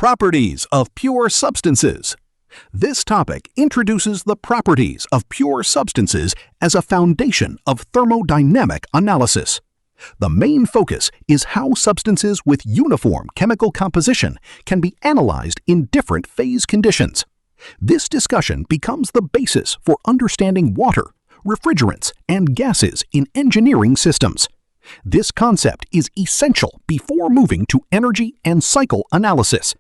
Properties of pure substances. This topic introduces the properties of pure substances as a foundation of thermodynamic analysis. The main focus is how substances with uniform chemical composition can be analyzed in different phase conditions. This discussion becomes the basis for understanding water, refrigerants, and gases in engineering systems. This concept is essential before moving to energy and cycle analysis.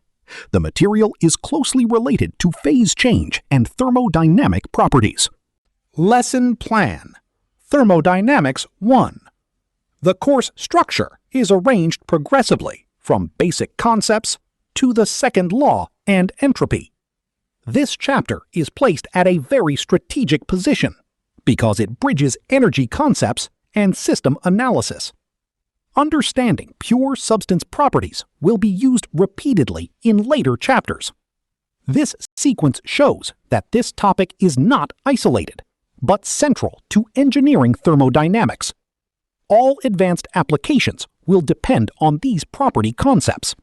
The material is closely related to phase change and thermodynamic properties. Lesson Plan Thermodynamics 1. The course structure is arranged progressively from basic concepts to the second law and entropy. This chapter is placed at a very strategic position because it bridges energy concepts and system analysis. Understanding pure substance properties will be used repeatedly in later chapters. This sequence shows that this topic is not isolated, but central to engineering thermodynamics. All advanced applications will depend on these property concepts.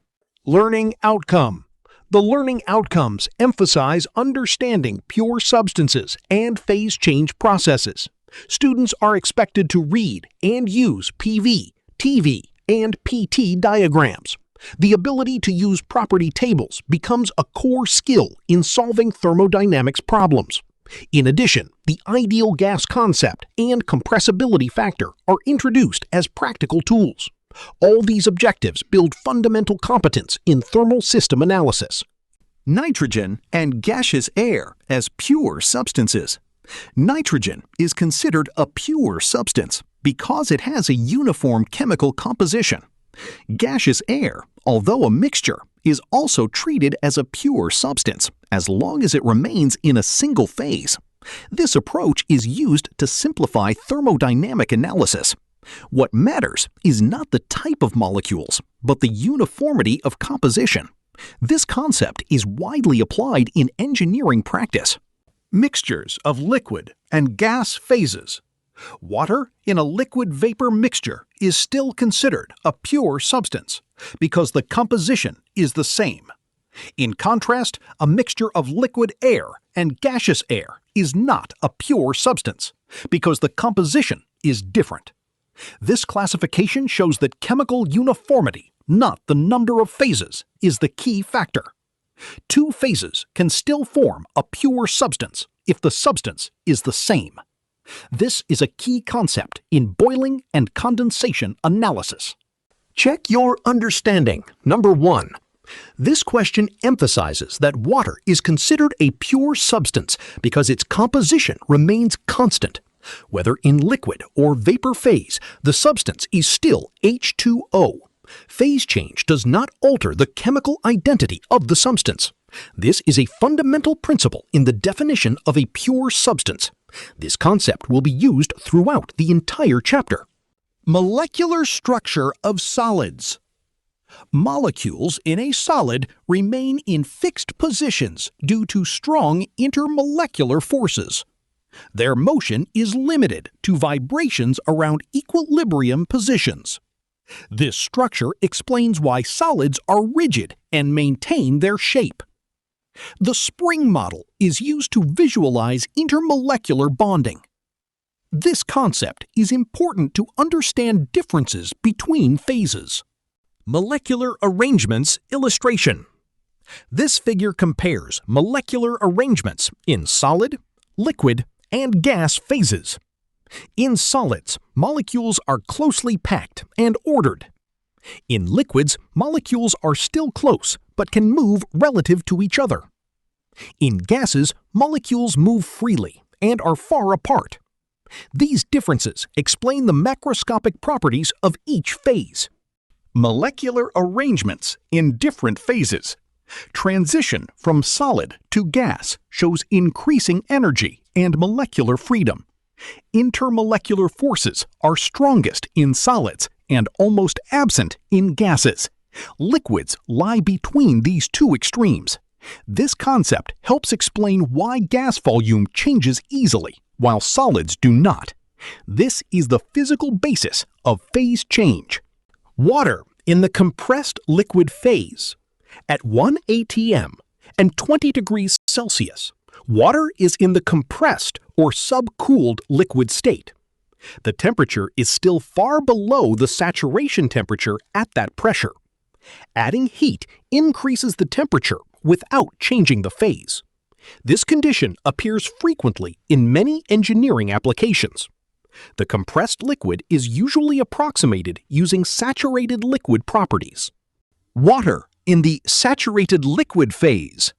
Learning outcome. The learning outcomes emphasize understanding pure substances and phase change processes. Students are expected to read and use PV, TV, and PT diagrams. The ability to use property tables becomes a core skill in solving thermodynamics problems. In addition, the ideal gas concept and compressibility factor are introduced as practical tools. All these objectives build fundamental competence in thermal system analysis. Nitrogen and gaseous air as pure substances. Nitrogen is considered a pure substance because it has a uniform chemical composition. Gaseous air, although a mixture, is also treated as a pure substance as long as it remains in a single phase. This approach is used to simplify thermodynamic analysis. What matters is not the type of molecules, but the uniformity of composition. This concept is widely applied in engineering practice. Mixtures of liquid and gas phases. Water in a liquid-vapor mixture is still considered a pure substance because the composition is the same. In contrast, a mixture of liquid air and gaseous air is not a pure substance because the composition is different. This classification shows that chemical uniformity, not the number of phases, is the key factor. Two phases can still form a pure substance if the substance is the same. This is a key concept in boiling and condensation analysis. Check your understanding. Number 1. This question emphasizes that water is considered a pure substance because its composition remains constant. Whether in liquid or vapor phase, the substance is still H2O. Phase change does not alter the chemical identity of the substance. This is a fundamental principle in the definition of a pure substance. This concept will be used throughout the entire chapter. Molecular structure of solids. Molecules in a solid remain in fixed positions due to strong intermolecular forces. Their motion is limited to vibrations around equilibrium positions. This structure explains why solids are rigid and maintain their shape. The spring model is used to visualize intermolecular bonding. This concept is important to understand differences between phases. Molecular arrangements illustration. This figure compares molecular arrangements in solid, liquid, and gas phases. In solids, molecules are closely packed and ordered. In liquids, molecules are still close but can move relative to each other. In gases, molecules move freely and are far apart. These differences explain the macroscopic properties of each phase. Molecular arrangements in different phases. Transition from solid to gas shows increasing energy and molecular freedom. Intermolecular forces are strongest in solids and almost absent in gases. Liquids lie between these two extremes. This concept helps explain why gas volume changes easily, while solids do not. This is the physical basis of phase change. Water in the compressed liquid phase. At 1 atm and 20 degrees Celsius, water is in the compressed or subcooled liquid state. The temperature is still far below the saturation temperature at that pressure. Adding heat increases the temperature without changing the phase. This condition appears frequently in many engineering applications. The compressed liquid is usually approximated using saturated liquid properties. Water in the saturated liquid phase.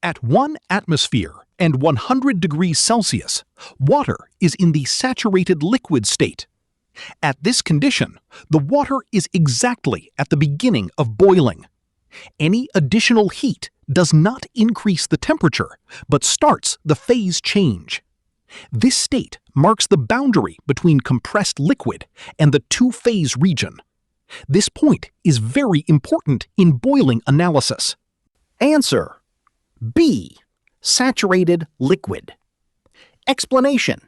At 1 atmosphere and 100 degrees Celsius, water is in the saturated liquid state. At this condition, the water is exactly at the beginning of boiling. Any additional heat does not increase the temperature, but starts the phase change. This state marks the boundary between compressed liquid and the two-phase region. This point is very important in boiling analysis. Answer: B. Saturated liquid. Explanation: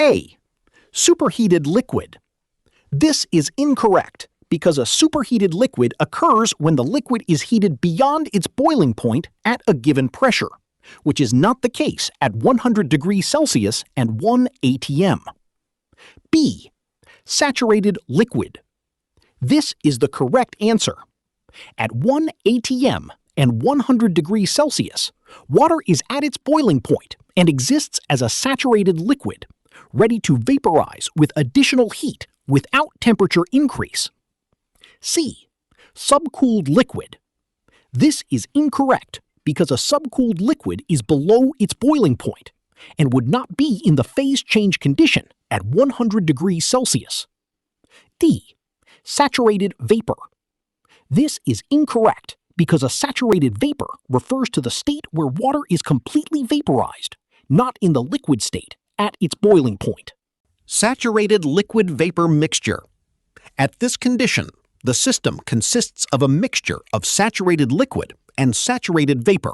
A. Superheated liquid. This is incorrect because a superheated liquid occurs when the liquid is heated beyond its boiling point at a given pressure, which is not the case at 100 degrees Celsius and 1 atm. B. Saturated liquid. This is the correct answer. At 1 atm and 100 degrees Celsius, water is at its boiling point and exists as a saturated liquid, ready to vaporize with additional heat without temperature increase. C. Subcooled liquid. This is incorrect because a subcooled liquid is below its boiling point and would not be in the phase change condition at 100 degrees Celsius. D. Saturated vapor. This is incorrect because a saturated vapor refers to the state where water is completely vaporized, not in the liquid state at its boiling point. Saturated liquid vapor mixture. At this condition, the system consists of a mixture of saturated liquid and saturated vapor.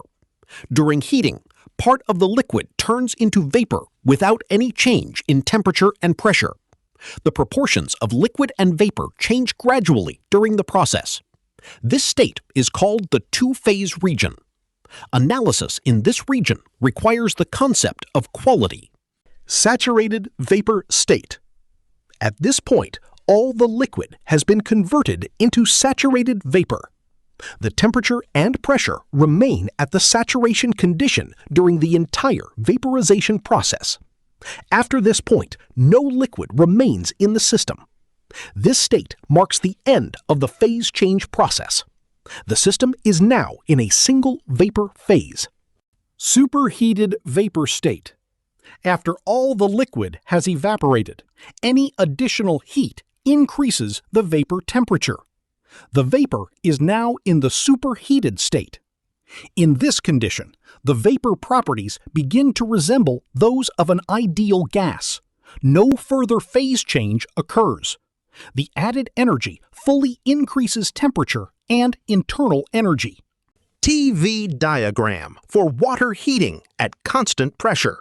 During heating, part of the liquid turns into vapor without any change in temperature and pressure. The proportions of liquid and vapor change gradually during the process. This state is called the two-phase region. Analysis in this region requires the concept of quality. Saturated vapor state. At this point, all the liquid has been converted into saturated vapor. The temperature and pressure remain at the saturation condition during the entire vaporization process. After this point, no liquid remains in the system. This state marks the end of the phase change process. The system is now in a single vapor phase. Superheated vapor state. After all the liquid has evaporated, any additional heat increases the vapor temperature. The vapor is now in the superheated state. In this condition, the vapor properties begin to resemble those of an ideal gas. No further phase change occurs. The added energy fully increases temperature and internal energy. TV diagram for water heating at constant pressure.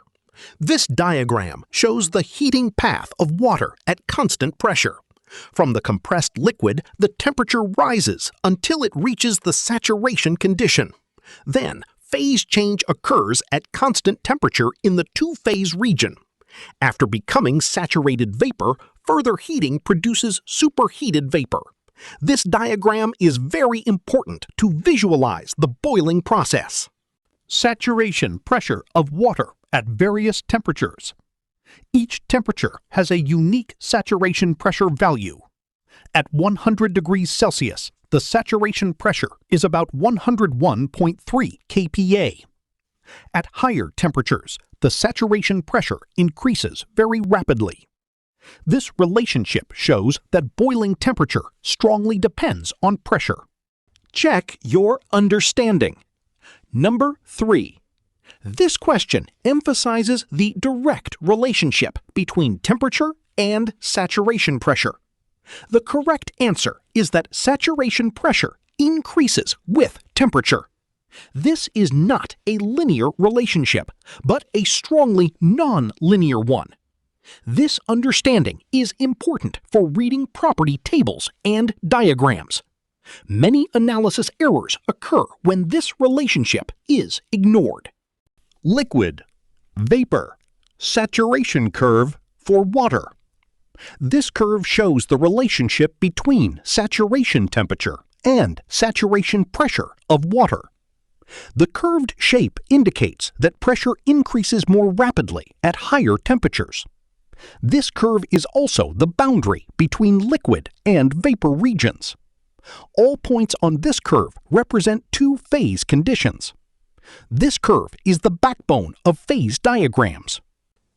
This diagram shows the heating path of water at constant pressure. From the compressed liquid, the temperature rises until it reaches the saturation condition. Then, phase change occurs at constant temperature in the two-phase region. After becoming saturated vapor, further heating produces superheated vapor. This diagram is very important to visualize the boiling process. Saturation pressure of water at various temperatures. Each temperature has a unique saturation pressure value. At 100 degrees Celsius, the saturation pressure is about 101.3 kPa. At higher temperatures, the saturation pressure increases very rapidly. This relationship shows that boiling temperature strongly depends on pressure. Check your understanding. Number 3. This question emphasizes the direct relationship between temperature and saturation pressure. The correct answer is that saturation pressure increases with temperature. This is not a linear relationship, but a strongly non-linear one. This understanding is important for reading property tables and diagrams. Many analysis errors occur when this relationship is ignored. Liquid, vapor, saturation curve for water. This curve shows the relationship between saturation temperature and saturation pressure of water. The curved shape indicates that pressure increases more rapidly at higher temperatures. This curve is also the boundary between liquid and vapor regions. All points on this curve represent two phase conditions. This curve is the backbone of phase diagrams.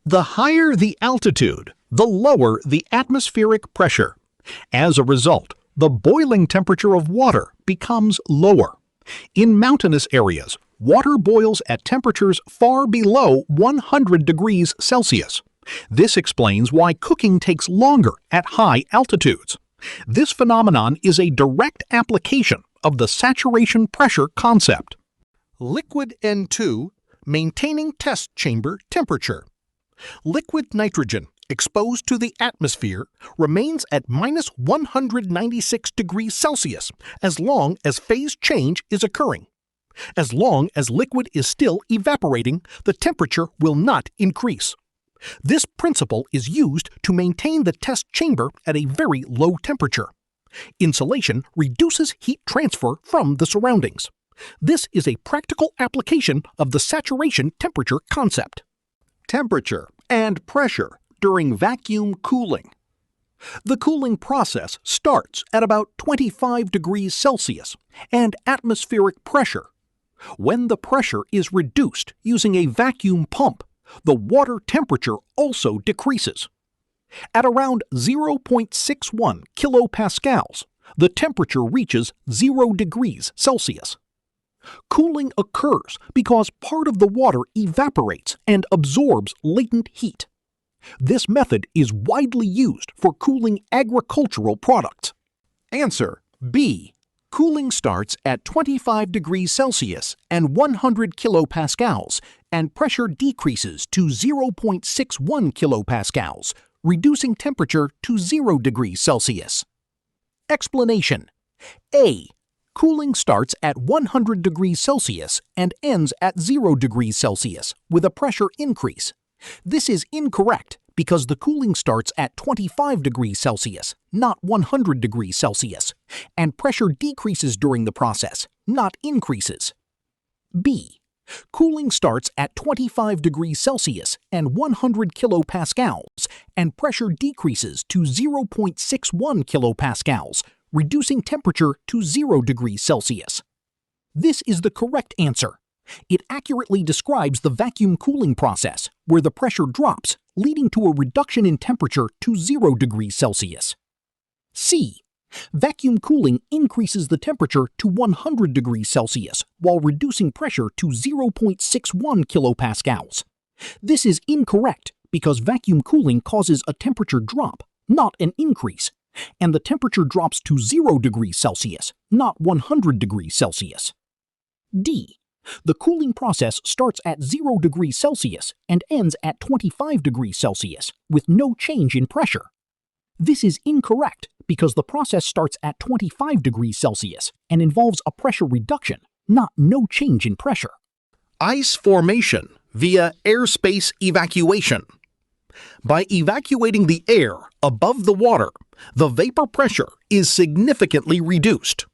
The higher the altitude, the lower the atmospheric pressure. As a result, the boiling temperature of water becomes lower. In mountainous areas, water boils at temperatures far below 100 degrees Celsius. This explains why cooking takes longer at high altitudes. This phenomenon is a direct application of the saturation pressure concept. Liquid N2, maintaining test chamber temperature. Liquid nitrogen exposed to the atmosphere remains at -196 degrees Celsius as long as phase change is occurring. As long as liquid is still evaporating, the temperature will not increase. This principle is used to maintain the test chamber at a very low temperature. Insulation reduces heat transfer from the surroundings. This is a practical application of the saturation temperature concept. Temperature and pressure during vacuum cooling. The cooling process starts at about 25 degrees Celsius and atmospheric pressure. When the pressure is reduced using a vacuum pump, the water temperature also decreases. At around 0.61 kilopascals, the temperature reaches 0 degrees Celsius. Cooling occurs because part of the water evaporates and absorbs latent heat. This method is widely used for cooling agricultural products. Answer B. Cooling starts at 25 degrees Celsius and 100 kilopascals, and pressure decreases to 0.61 kilopascals, reducing temperature to 0 degrees Celsius. Explanation. A. Cooling starts at 100 degrees Celsius and ends at 0 degrees Celsius with a pressure increase. This is incorrect because the cooling starts at 25 degrees Celsius, not 100 degrees Celsius, and pressure decreases during the process, not increases. B. Cooling starts at 25 degrees Celsius and 100 kilopascals, and pressure decreases to 0.61 kilopascals, reducing temperature to 0 degrees Celsius. This is the correct answer. It accurately describes the vacuum cooling process, where the pressure drops, leading to a reduction in temperature to 0 degrees Celsius. C. Vacuum cooling increases the temperature to 100 degrees Celsius while reducing pressure to 0.61 kilopascals. This is incorrect because vacuum cooling causes a temperature drop, not an increase, and the temperature drops to 0 degrees Celsius, not 100 degrees Celsius. D. The cooling process starts at 0 degrees Celsius and ends at 25 degrees Celsius with no change in pressure. This is incorrect because the process starts at 25 degrees Celsius and involves a pressure reduction, not no change in pressure. Ice formation via airspace evacuation. By evacuating the air above the water, the vapor pressure is significantly reduced.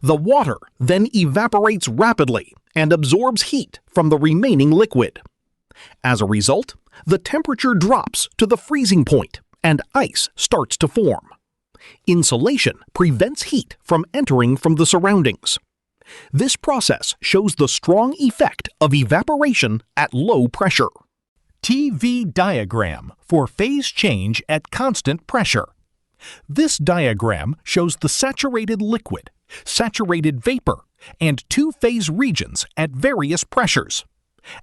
The water then evaporates rapidly and absorbs heat from the remaining liquid. As a result, the temperature drops to the freezing point and ice starts to form. Insulation prevents heat from entering from the surroundings. This process shows the strong effect of evaporation at low pressure. TV diagram for phase change at constant pressure. This diagram shows the saturated liquid, saturated vapor, and two-phase regions at various pressures.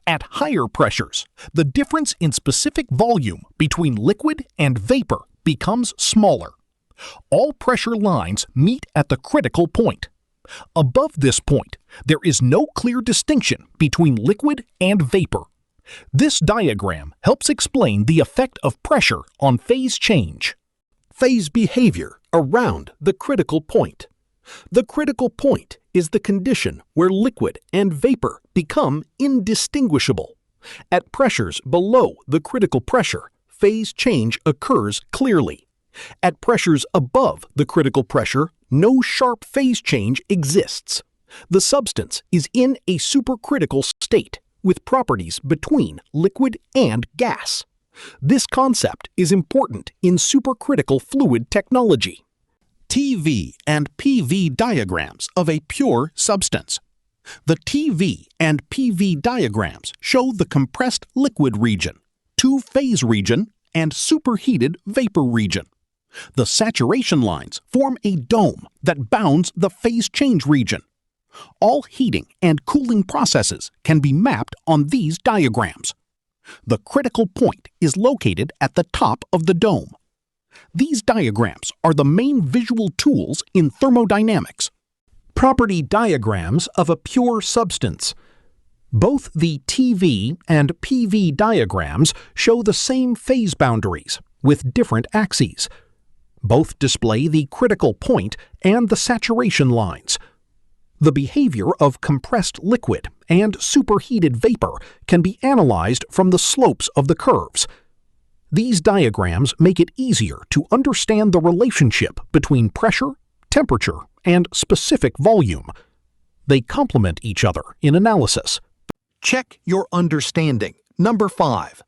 At higher pressures, the difference in specific volume between liquid and vapor becomes smaller. All pressure lines meet at the critical point. Above this point, there is no clear distinction between liquid and vapor. This diagram helps explain the effect of pressure on phase change. Phase behavior around the critical point. The critical point is the condition where liquid and vapor become indistinguishable. At pressures below the critical pressure, phase change occurs clearly. At pressures above the critical pressure, no sharp phase change exists. The substance is in a supercritical state, with properties between liquid and gas. This concept is important in supercritical fluid technology. TV and PV diagrams of a pure substance. The TV and PV diagrams show the compressed liquid region, two-phase region, and superheated vapor region. The saturation lines form a dome that bounds the phase change region. All heating and cooling processes can be mapped on these diagrams. The critical point is located at the top of the dome. These diagrams are the main visual tools in thermodynamics. Property diagrams of a pure substance. Both the TV and PV diagrams show the same phase boundaries with different axes. Both display the critical point and the saturation lines. The behavior of compressed liquid and superheated vapor can be analyzed from the slopes of the curves. These diagrams make it easier to understand the relationship between pressure, temperature, and specific volume. They complement each other in analysis. Check your understanding. Number 5.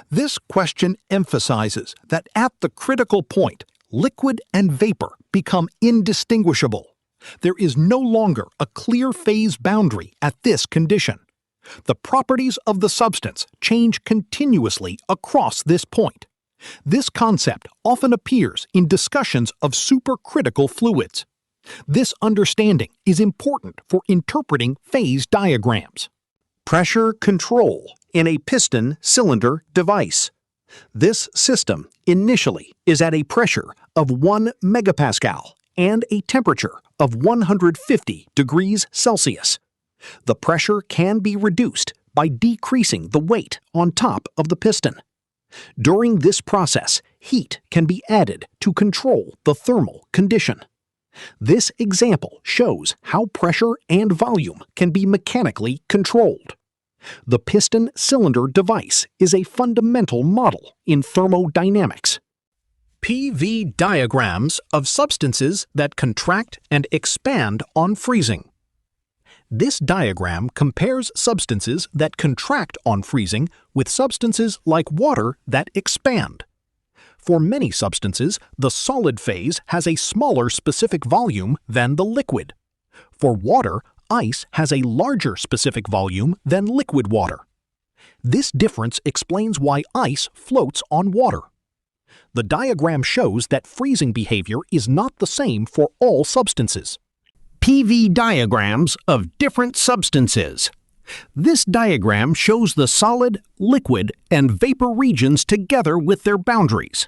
This question emphasizes that at the critical point, liquid and vapor become indistinguishable. There is no longer a clear phase boundary at this condition. The properties of the substance change continuously across this point. This concept often appears in discussions of supercritical fluids. This understanding is important for interpreting phase diagrams. Pressure control in a piston-cylinder device. This system initially is at a pressure of 1 megapascal and a temperature of 150 degrees Celsius. The pressure can be reduced by decreasing the weight on top of the piston. During this process, heat can be added to control the thermal condition. This example shows how pressure and volume can be mechanically controlled. The piston-cylinder device is a fundamental model in thermodynamics. PV diagrams of substances that contract and expand on freezing. This diagram compares substances that contract on freezing with substances like water that expand. For many substances, the solid phase has a smaller specific volume than the liquid. For water, ice has a larger specific volume than liquid water. This difference explains why ice floats on water. The diagram shows that freezing behavior is not the same for all substances. PV diagrams of different substances. This diagram shows the solid, liquid, and vapor regions together with their boundaries.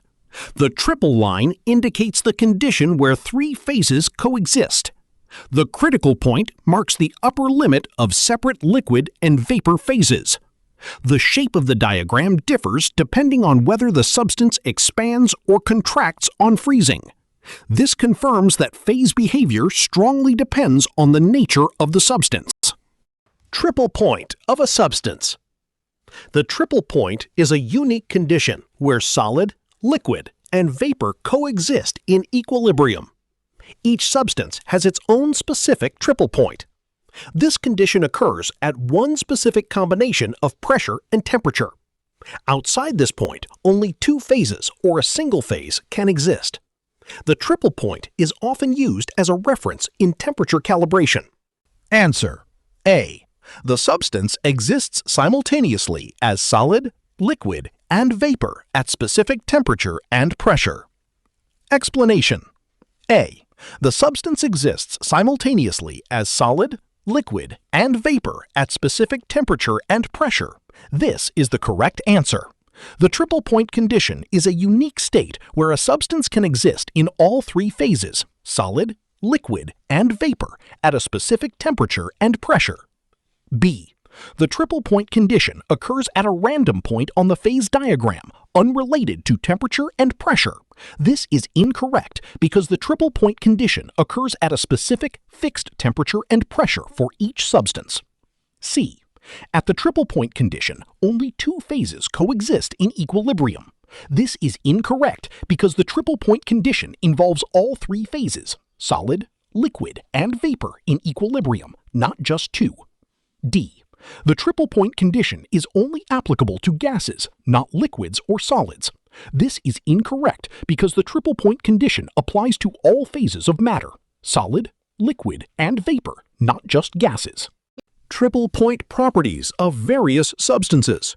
The triple line indicates the condition where three phases coexist. The critical point marks the upper limit of separate liquid and vapor phases. The shape of the diagram differs depending on whether the substance expands or contracts on freezing. This confirms that phase behavior strongly depends on the nature of the substance. Triple point of a substance. The triple point is a unique condition where solid, liquid, and vapor coexist in equilibrium. Each substance has its own specific triple point. This condition occurs at one specific combination of pressure and temperature. Outside this point, only two phases or a single phase can exist. The triple point is often used as a reference in temperature calibration. Answer: A. The substance exists simultaneously as solid, liquid, and vapor at specific temperature and pressure. Explanation: A. The substance exists simultaneously as solid, liquid, and vapor at specific temperature and pressure. This is the correct answer. The triple point condition is a unique state where a substance can exist in all three phases, solid, liquid, and vapor, at a specific temperature and pressure. B. The triple point condition occurs at a random point on the phase diagram, unrelated to temperature and pressure. This is incorrect because the triple point condition occurs at a specific fixed temperature and pressure for each substance. C. At the triple point condition, only two phases coexist in equilibrium. This is incorrect because the triple point condition involves all three phases, solid, liquid, and vapor in equilibrium, not just two. D. The triple point condition is only applicable to gases, not liquids or solids. This is incorrect because the triple point condition applies to all phases of matter, solid, liquid, and vapor, not just gases. Triple point properties of various substances.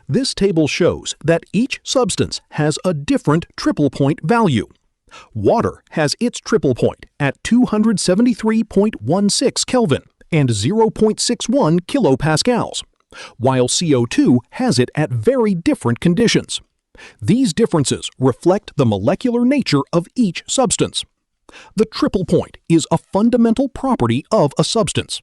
This table shows that each substance has a different triple point value. Water has its triple point at 273.16 Kelvin and 0.61 kilopascals, while CO2 has it at very different conditions. These differences reflect the molecular nature of each substance. The triple point is a fundamental property of a substance.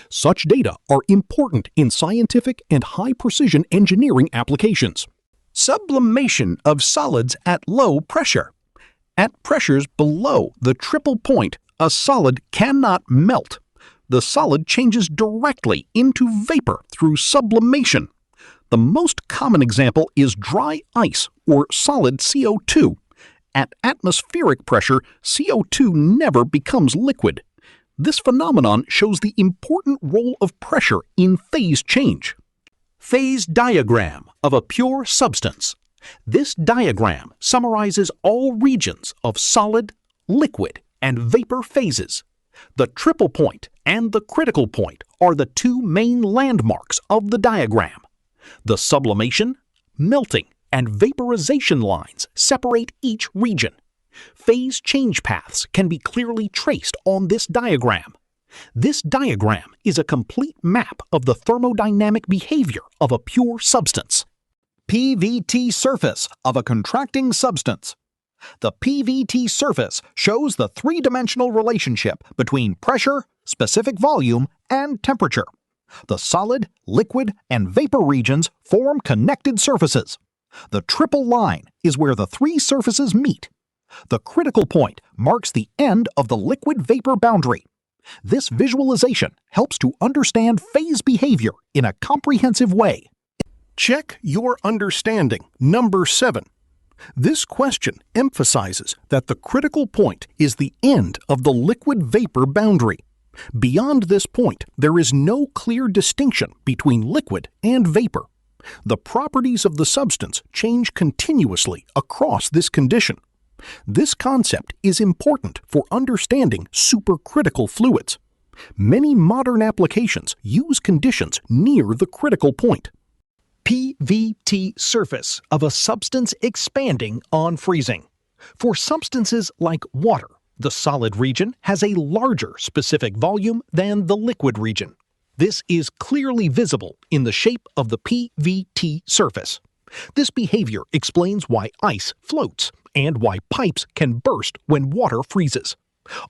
Such data are important in scientific and high-precision engineering applications. Sublimation of solids at low pressure. At pressures below the triple point, a solid cannot melt. The solid changes directly into vapor through sublimation. The most common example is dry ice or solid CO2. At atmospheric pressure, CO2 never becomes liquid. This phenomenon shows the important role of pressure in phase change. Phase diagram of a pure substance. This diagram summarizes all regions of solid, liquid, and vapor phases. The triple point and the critical point are the two main landmarks of the diagram. The sublimation, melting, and vaporization lines separate each region. Phase change paths can be clearly traced on this diagram. This diagram is a complete map of the thermodynamic behavior of a pure substance. PVT surface of a contracting substance. The PVT surface shows the three-dimensional relationship between pressure, specific volume, and temperature. The solid, liquid, and vapor regions form connected surfaces. The triple line is where the three surfaces meet. The critical point marks the end of the liquid-vapor boundary. This visualization helps to understand phase behavior in a comprehensive way. Check your understanding. Number 7. This question emphasizes that the critical point is the end of the liquid-vapor boundary. Beyond this point, there is no clear distinction between liquid and vapor. The properties of the substance change continuously across this condition. This concept is important for understanding supercritical fluids. Many modern applications use conditions near the critical point. PVT surface of a substance expanding on freezing. For substances like water, the solid region has a larger specific volume than the liquid region. This is clearly visible in the shape of the PVT surface. This behavior explains why ice floats and why pipes can burst when water freezes.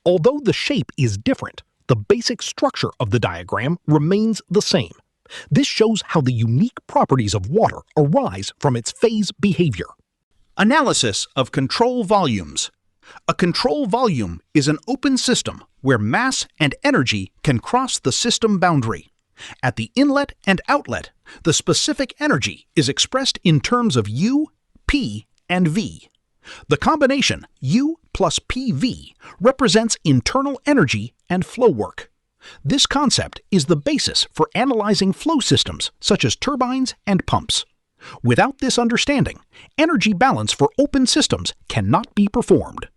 Although the shape is different, the basic structure of the diagram remains the same. This shows how the unique properties of water arise from its phase behavior. Analysis of control volumes. A control volume is an open system where mass and energy can cross the system boundary. At the inlet and outlet, the specific energy is expressed in terms of U, P, and V. The combination U plus PV represents internal energy and flow work. This concept is the basis for analyzing flow systems such as turbines and pumps. Without this understanding, energy balance for open systems cannot be performed.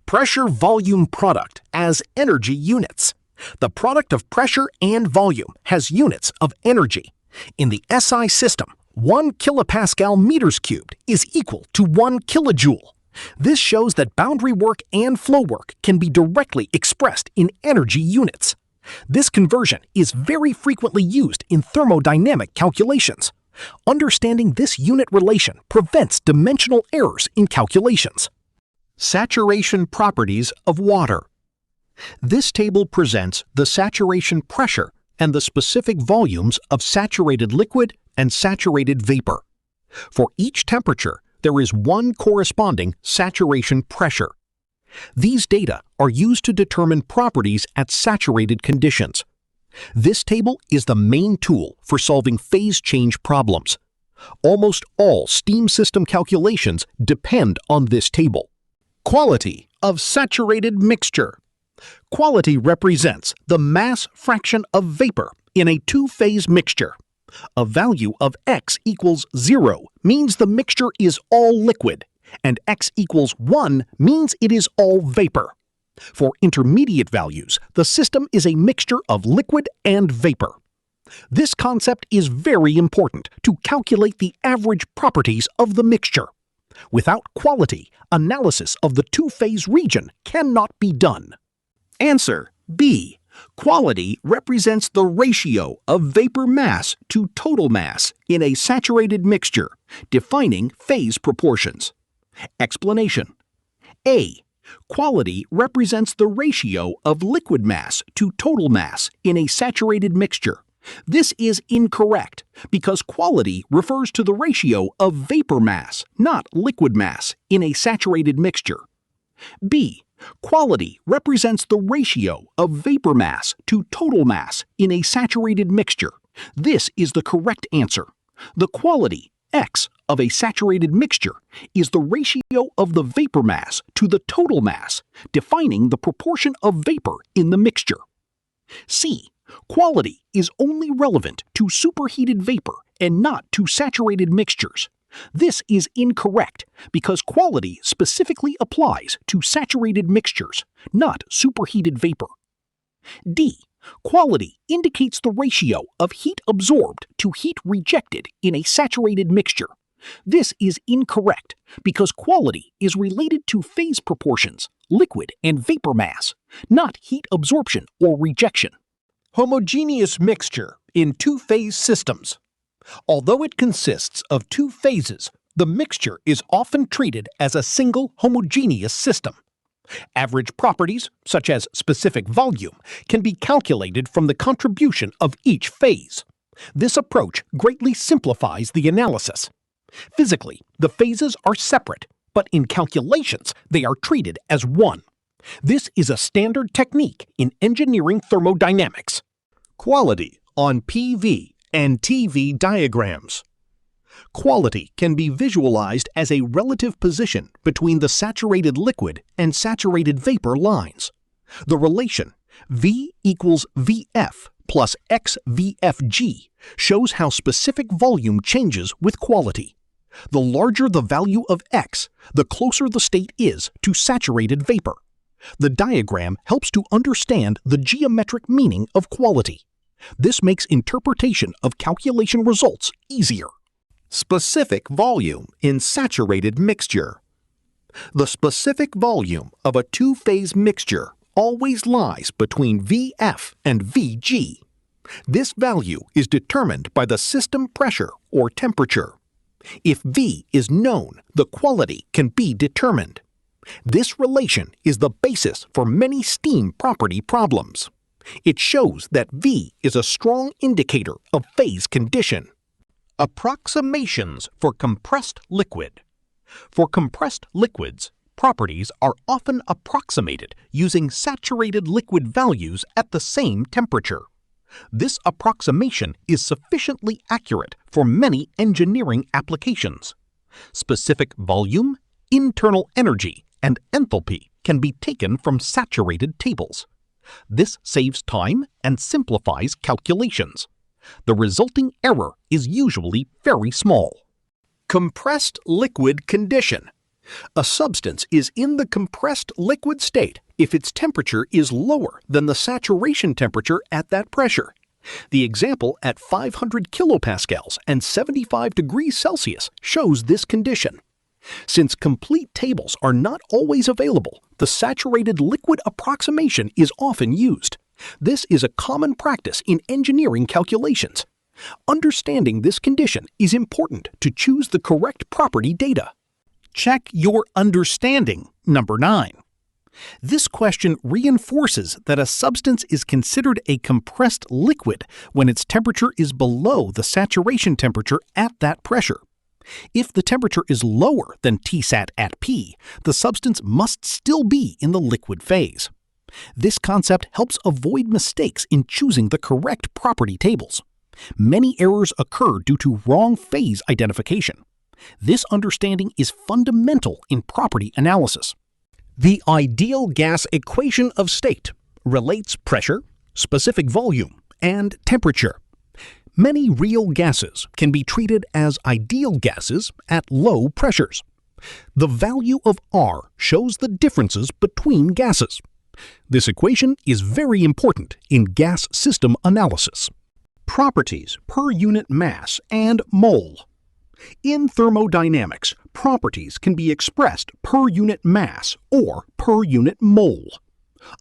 Pressure-volume product as energy units. The product of pressure and volume has units of energy. In the SI system, 1 kilopascal meters cubed is equal to 1 kilojoule. This shows that boundary work and flow work can be directly expressed in energy units. This conversion is very frequently used in thermodynamic calculations. Understanding this unit relation prevents dimensional errors in calculations. Saturation properties of water. This table presents the saturation pressure and the specific volumes of saturated liquid and saturated vapor. For each temperature, there is one corresponding saturation pressure. These data are used to determine properties at saturated conditions. This table is the main tool for solving phase change problems. Almost all steam system calculations depend on this table. Quality of saturated mixture. Quality represents the mass fraction of vapor in a two-phase mixture. A value of x equals 0 means the mixture is all liquid, and x equals 1 means it is all vapor. For intermediate values, the system is a mixture of liquid and vapor. This concept is very important to calculate the average properties of the mixture. Without quality, analysis of the two-phase region cannot be done. Answer B. Quality represents the ratio of vapor mass to total mass in a saturated mixture, defining phase proportions. Explanation. A. Quality represents the ratio of liquid mass to total mass in a saturated mixture. This is incorrect because quality refers to the ratio of vapor mass, not liquid mass, in a saturated mixture. B. Quality represents the ratio of vapor mass to total mass in a saturated mixture. This is the correct answer. The quality, X, of a saturated mixture is the ratio of the vapor mass to the total mass, defining the proportion of vapor in the mixture. C. Quality is only relevant to superheated vapor and not to saturated mixtures. This is incorrect because quality specifically applies to saturated mixtures, not superheated vapor. D. Quality indicates the ratio of heat absorbed to heat rejected in a saturated mixture. This is incorrect because quality is related to phase proportions, liquid and vapor mass, not heat absorption or rejection. Homogeneous mixture in two-phase systems. Although it consists of two phases, the mixture is often treated as a single homogeneous system. Average properties, such as specific volume, can be calculated from the contribution of each phase. This approach greatly simplifies the analysis. Physically, the phases are separate, but in calculations, they are treated as one. This is a standard technique in engineering thermodynamics. Quality on PV and TV diagrams. Quality can be visualized as a relative position between the saturated liquid and saturated vapor lines. The relation V equals VF plus XVFG shows how specific volume changes with quality. The larger the value of X, the closer the state is to saturated vapor. The diagram helps to understand the geometric meaning of quality. This makes interpretation of calculation results easier. Specific volume in saturated mixture. The specific volume of a two-phase mixture always lies between VF and VG. This value is determined by the system pressure or temperature. If V is known, the quality can be determined. This relation is the basis for many steam property problems. It shows that V is a strong indicator of phase condition. Approximations for compressed liquid. For compressed liquids, properties are often approximated using saturated liquid values at the same temperature. This approximation is sufficiently accurate for many engineering applications. Specific volume, internal energy, and enthalpy can be taken from saturated tables. This saves time and simplifies calculations. The resulting error is usually very small. Compressed liquid condition. A substance is in the compressed liquid state if its temperature is lower than the saturation temperature at that pressure. The example at 500 kilopascals and 75 degrees Celsius shows this condition. Since complete tables are not always available, the saturated liquid approximation is often used. This is a common practice in engineering calculations. Understanding this condition is important to choose the correct property data. Check your understanding, number 9. This question reinforces that a substance is considered a compressed liquid when its temperature is below the saturation temperature at that pressure. If the temperature is lower than Tsat at P, the substance must still be in the liquid phase. This concept helps avoid mistakes in choosing the correct property tables. Many errors occur due to wrong phase identification. This understanding is fundamental in property analysis. The ideal gas equation of state relates pressure, specific volume, and temperature. Many real gases can be treated as ideal gases at low pressures. The value of R shows the differences between gases. This equation is very important in gas system analysis. Properties per unit mass and mole. In thermodynamics, properties can be expressed per unit mass or per unit mole.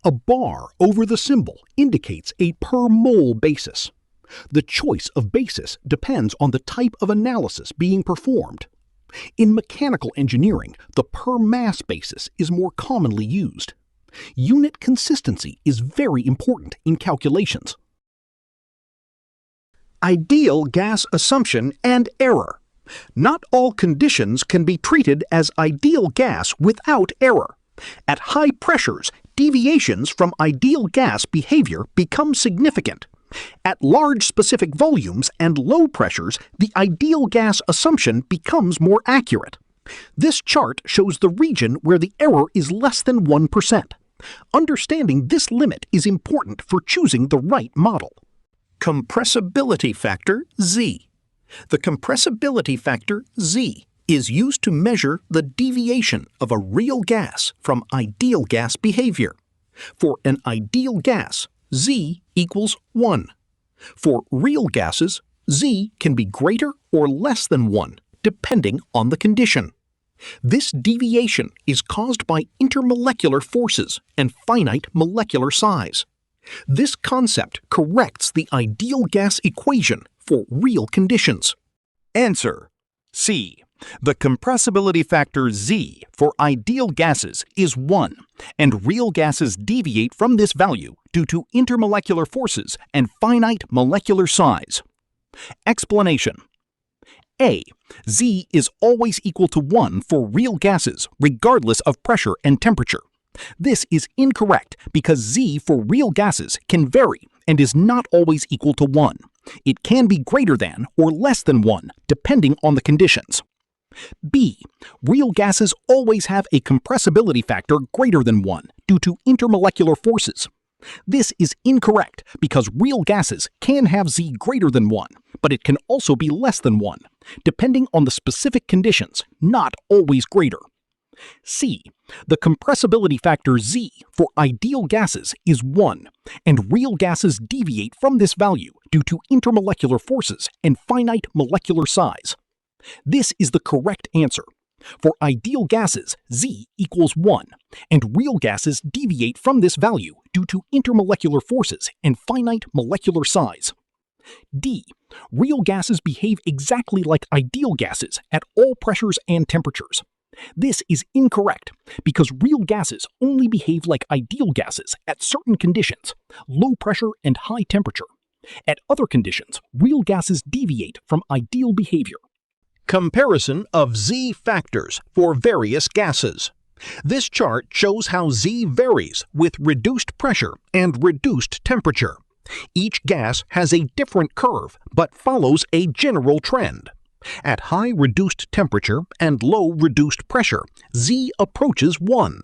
A bar over the symbol indicates a per mole basis. The choice of basis depends on the type of analysis being performed. In mechanical engineering, the per mass basis is more commonly used. Unit consistency is very important in calculations. Ideal gas assumption and error. Not all conditions can be treated as ideal gas without error. At high pressures, deviations from ideal gas behavior become significant. At large specific volumes and low pressures, the ideal gas assumption becomes more accurate. This chart shows the region where the error is less than 1%. Understanding this limit is important for choosing the right model. Compressibility factor Z. The compressibility factor Z is used to measure the deviation of a real gas from ideal gas behavior. For an ideal gas, Z equals 1. For real gases, Z can be greater or less than 1, depending on the condition. This deviation is caused by intermolecular forces and finite molecular size. This concept corrects the ideal gas equation for real conditions. Answer: C. The compressibility factor Z for ideal gases is 1, and real gases deviate from this value due to intermolecular forces and finite molecular size. Explanation: A. Z is always equal to 1 for real gases, regardless of pressure and temperature. This is incorrect because Z for real gases can vary and is not always equal to 1. It can be greater than or less than 1, depending on the conditions. B. Real gases always have a compressibility factor greater than 1 due to intermolecular forces. This is incorrect because real gases can have Z greater than 1, but it can also be less than 1, depending on the specific conditions, not always greater. C. The compressibility factor Z for ideal gases is 1, and real gases deviate from this value due to intermolecular forces and finite molecular size. This is the correct answer. For ideal gases, Z equals 1, and real gases deviate from this value due to intermolecular forces and finite molecular size. D. Real gases behave exactly like ideal gases at all pressures and temperatures. This is incorrect because real gases only behave like ideal gases at certain conditions, low pressure and high temperature. At other conditions, real gases deviate from ideal behavior. Comparison of Z factors for various gases. This chart shows how Z varies with reduced pressure and reduced temperature. Each gas has a different curve but follows a general trend. At high reduced temperature and low reduced pressure, Z approaches 1.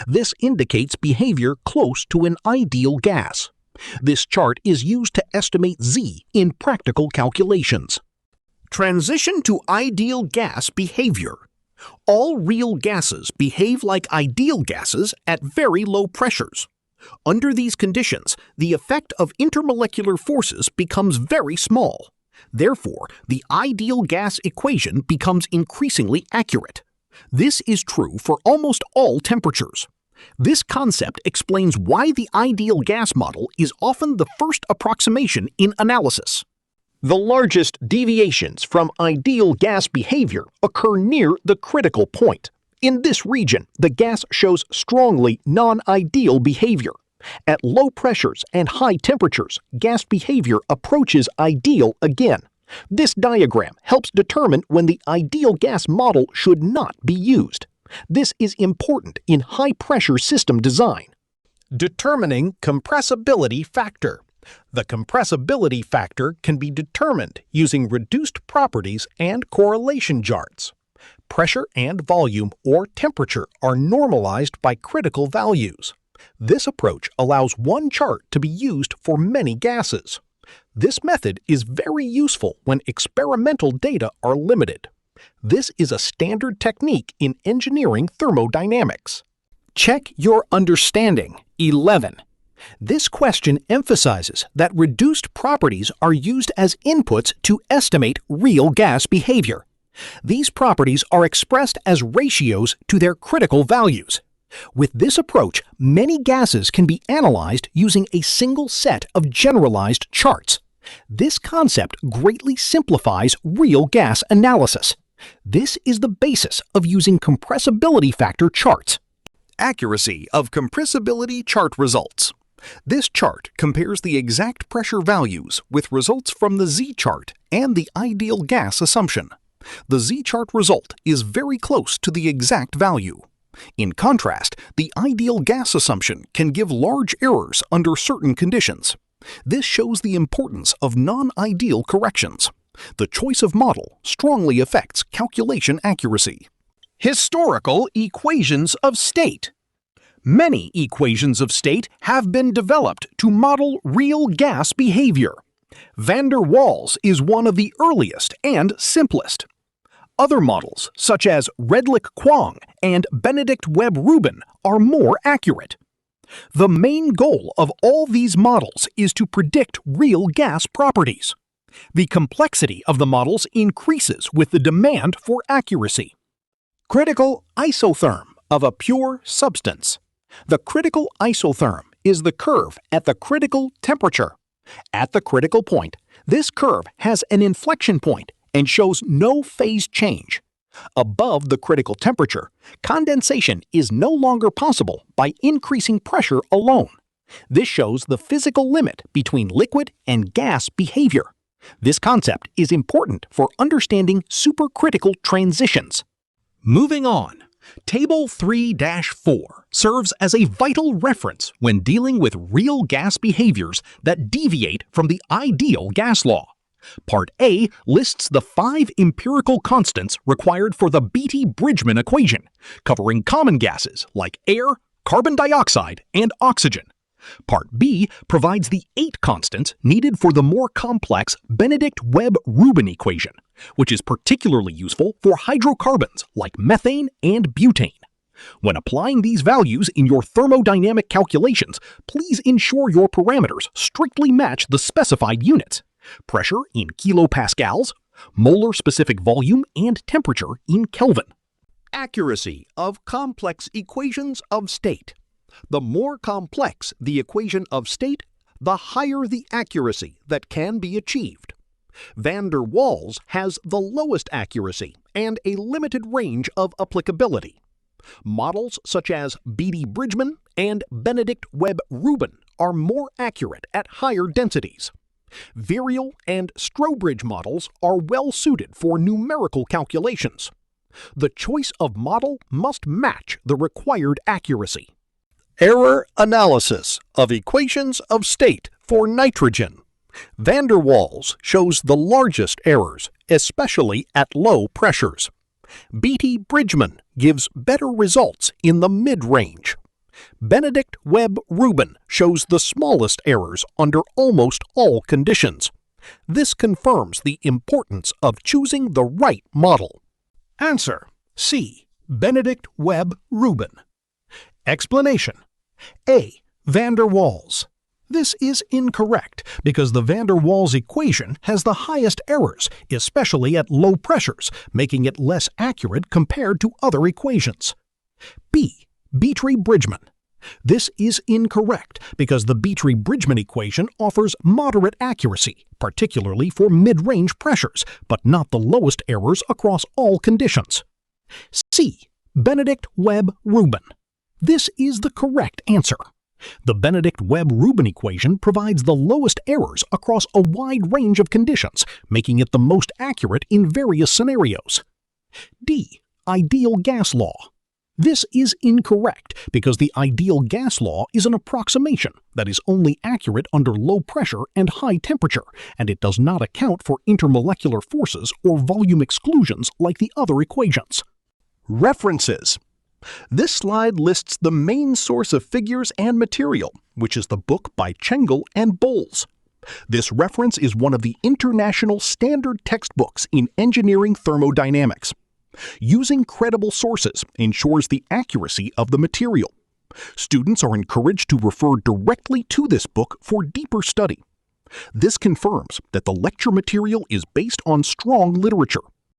This indicates behavior close to an ideal gas. This chart is used to estimate Z in practical calculations. Transition to ideal gas behavior. All real gases behave like ideal gases at very low pressures. Under these conditions, the effect of intermolecular forces becomes very small. Therefore, the ideal gas equation becomes increasingly accurate. This is true for almost all temperatures. This concept explains why the ideal gas model is often the first approximation in analysis. The largest deviations from ideal gas behavior occur near the critical point. In this region, the gas shows strongly non-ideal behavior. At low pressures and high temperatures, gas behavior approaches ideal again. This diagram helps determine when the ideal gas model should not be used. This is important in high-pressure system design. Determining compressibility factor. The compressibility factor can be determined using reduced properties and correlation charts. Pressure and volume or temperature are normalized by critical values. This approach allows one chart to be used for many gases. This method is very useful when experimental data are limited. This is a standard technique in engineering thermodynamics. Check your understanding. 11. This question emphasizes that reduced properties are used as inputs to estimate real gas behavior. These properties are expressed as ratios to their critical values. With this approach, many gases can be analyzed using a single set of generalized charts. This concept greatly simplifies real gas analysis. This is the basis of using compressibility factor charts. Accuracy of compressibility chart results. This chart compares the exact pressure values with results from the Z-chart and the ideal gas assumption. The Z-chart result is very close to the exact value. In contrast, the ideal gas assumption can give large errors under certain conditions. This shows the importance of non-ideal corrections. The choice of model strongly affects calculation accuracy. Historical equations of state. Many equations of state have been developed to model real gas behavior. Van der Waals is one of the earliest and simplest. Other models, such as Redlich-Kwong and Benedict-Webb-Rubin, are more accurate. The main goal of all these models is to predict real gas properties. The complexity of the models increases with the demand for accuracy. Critical isotherm of a pure substance. The critical isotherm is the curve at the critical temperature. At the critical point, this curve has an inflection point and shows no phase change. Above the critical temperature, condensation is no longer possible by increasing pressure alone. This shows the physical limit between liquid and gas behavior. This concept is important for understanding supercritical transitions. Moving on, Table 3-4 serves as a vital reference when dealing with real gas behaviors that deviate from the ideal gas law. Part A lists the 5 empirical constants required for the Beatty-Bridgman equation, covering common gases like air, carbon dioxide, and oxygen. Part B provides the 8 constants needed for the more complex Benedict-Webb-Rubin equation, which is particularly useful for hydrocarbons like methane and butane. When applying these values in your thermodynamic calculations, please ensure your parameters strictly match the specified units: pressure in kilopascals, molar specific volume, and temperature in Kelvin. Accuracy of complex equations of state. The more complex the equation of state, the higher the accuracy that can be achieved. Van der Waals has the lowest accuracy and a limited range of applicability. Models such as Beatty-Bridgman and Benedict-Webb-Rubin are more accurate at higher densities. Virial and Strobridge models are well suited for numerical calculations. The choice of model must match the required accuracy. Error analysis of equations of state for nitrogen. Van der Waals shows the largest errors, especially at low pressures. Beatty-Bridgman gives better results in the mid-range. Benedict-Webb-Rubin shows the smallest errors under almost all conditions. This confirms the importance of choosing the right model. Answer: C. Benedict-Webb-Rubin. Explanation: A. Van der Waals. This is incorrect because the Van der Waals equation has the highest errors, especially at low pressures, making it less accurate compared to other equations. B. Beatty-Bridgman. This is incorrect because the Beatty-Bridgman equation offers moderate accuracy, particularly for mid-range pressures, but not the lowest errors across all conditions. C. Benedict-Webb-Rubin. This is the correct answer. The Benedict-Webb-Rubin equation provides the lowest errors across a wide range of conditions, making it the most accurate in various scenarios. D. Ideal gas law. This is incorrect because the ideal gas law is an approximation that is only accurate under low pressure and high temperature, and it does not account for intermolecular forces or volume exclusions like the other equations. References. This slide lists the main source of figures and material, which is the book by Chengel and Bowles. This reference is one of the international standard textbooks in engineering thermodynamics. Using credible sources ensures the accuracy of the material. Students are encouraged to refer directly to this book for deeper study. This confirms that the lecture material is based on strong literature